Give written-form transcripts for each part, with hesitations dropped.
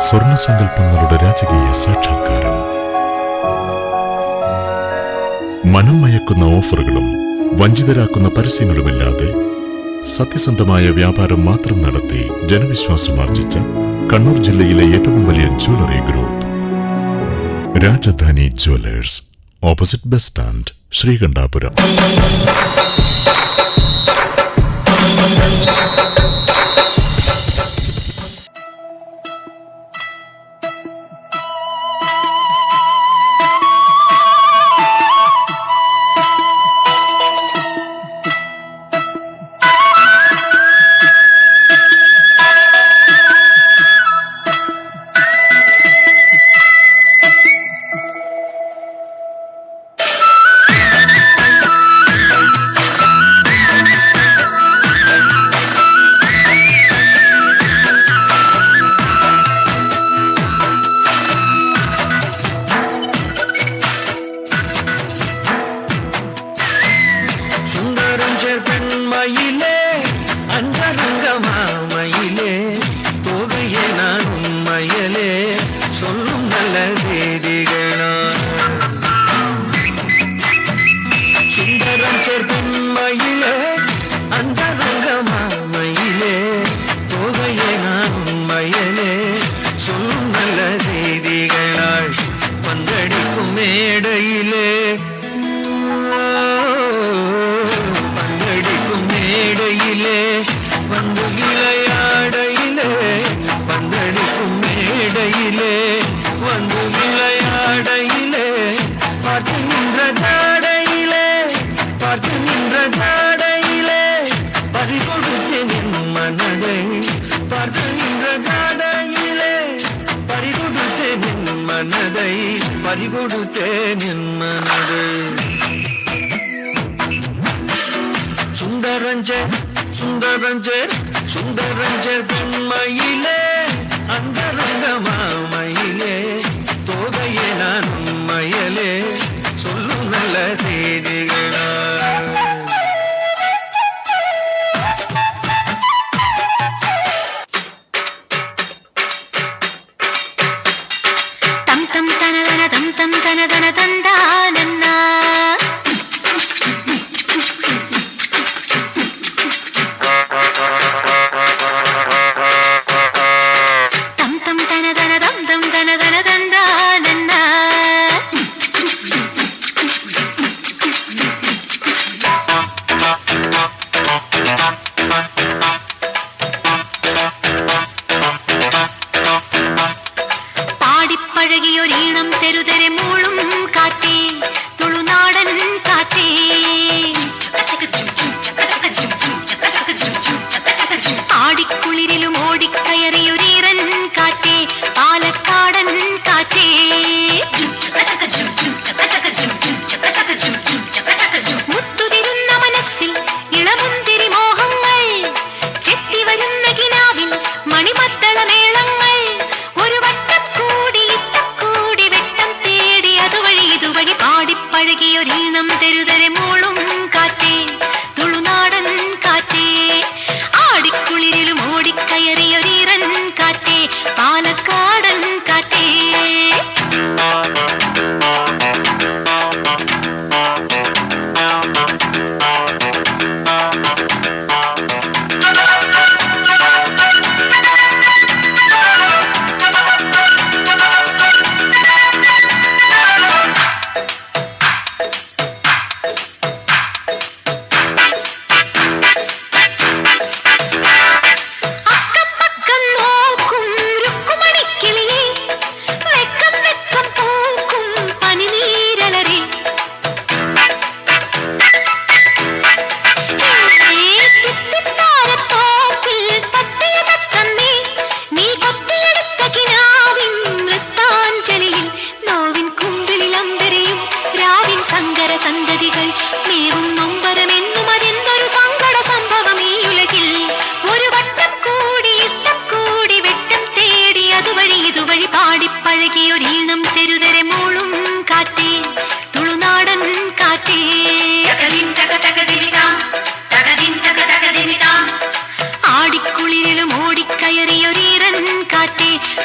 സ്വർണ്ണ സങ്കല്പങ്ങളുടെ രാജകീയ സാക്ഷാത്കാരം. മനം മയക്കുന്ന ഓഫറുകളും വഞ്ചിതരാക്കുന്ന പരസ്യങ്ങളുമില്ലാതെ സത്യസന്ധമായ വ്യാപാരം മാത്രം നടത്തി ജനവിശ്വാസമാർജിച്ച കണ്ണൂർ ജില്ലയിലെ ഏറ്റവും വലിയ jewellery group Rajadhani jewellers, opposite bus stand, Sreekandapuram. பெண்மையிலே அஞ்சரங்க மாமையிலே தொகையே நான் உண்மையிலே சொல்லும் நல்ல செய்திகளா சுந்தரம் சேர் பெண்மையிலே அஞ்சரங்க மாமையிலே தொகையே நான் உண்மையிலே சொல்லும் நல்ல செய்திகளாய் பந்தடிக்கும் மேடையிலே வந்து விளையாடையிலே பந்தடிக்கும் மேடையிலே வந்து விளையாடையிலே பார்த்து நின்ற ஜாடையிலே பார்த்து நின்ற ஜாடையிலே பறிகொடுத்தேன் என் மனதை பார்த்து நின்ற ஜாடையிலே பறிகொடுத்தேன் என் மனதை பறிகொடுத்தேன் என் மனதை சுந்தரஞ்சர் சுந்தரஞ்சர் சுந்தரஞ்சர் பெண்மையிலே அந்தரங்க மாமையிலே தோகையே நான் உண்மையிலே சொல்லும் நல்ல செய்திகளா தம் தம் தனதன தம் தம் தனதன தந்தானன்னா പാടിപ്പഴകിയൊരീണം തെരുതെരെ മൂളും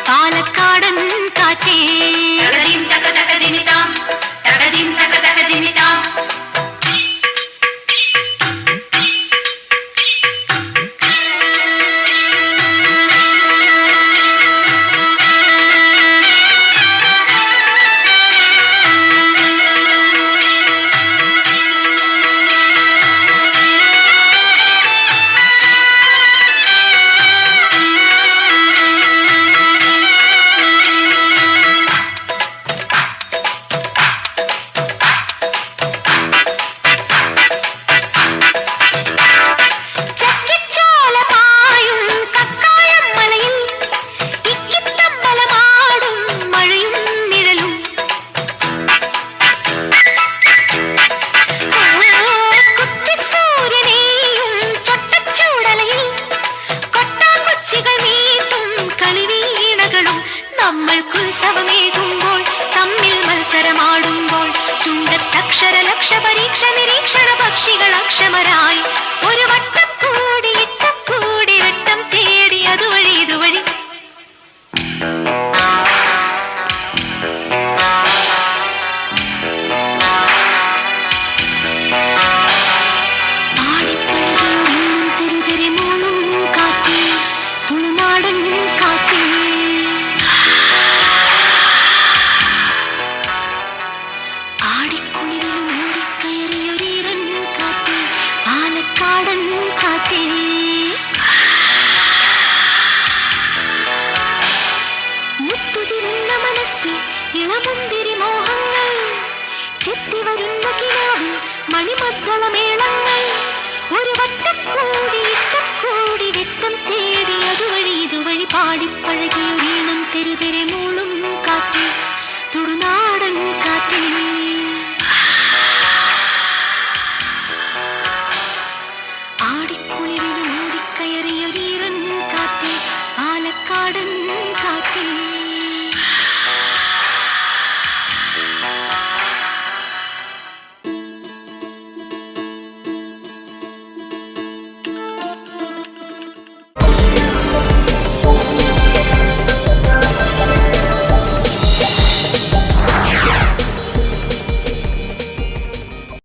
പാലക്കാടൻ കാറ്റേ തകതിം തക തകതിമിതാം തകതിം തക തകതിമിതാം നമ്മൾക്കുത്സവമേകുമ്പോൾ തമ്മിൽ മത്സരമാടുമ്പോൾ ചുണ്ടത്തക്ഷരലക്ഷ പരീക്ഷ നിരീക്ഷണ പക്ഷികൾ അക്ഷമരായി ഒരു വട്ടം കൂടി ഇട്ടക്കൂടി വെട്ടം തേടി അതുവഴി ഇതുവഴി തെരുതെരെ മോളും കാറ്റേ തുളുനാടൻ കാറ്റേ ആടിക്കുളിരിലും ഓടിക്കയറിയൊരീരൻ കാറ്റേ പാലക്കാടൻ കാറ്റേ മുത്തുതിരുന്ന മനസ്സിൽ ഇളമുന്തിരി മോഹങ്ങൾ ചെത്തിവരുന്ന കിനാവിൽ മണിമദ്ദളമേളങ്ങൾ ഒരു വട്ടക്കൂടി ഇട്ടക്കൂടി വെട്ടം തേടി അതുവഴി ഇതുവഴി പാടിപ്പഴകിയൊരീണം തെരുതെരെ മൂളും കാറ്റേ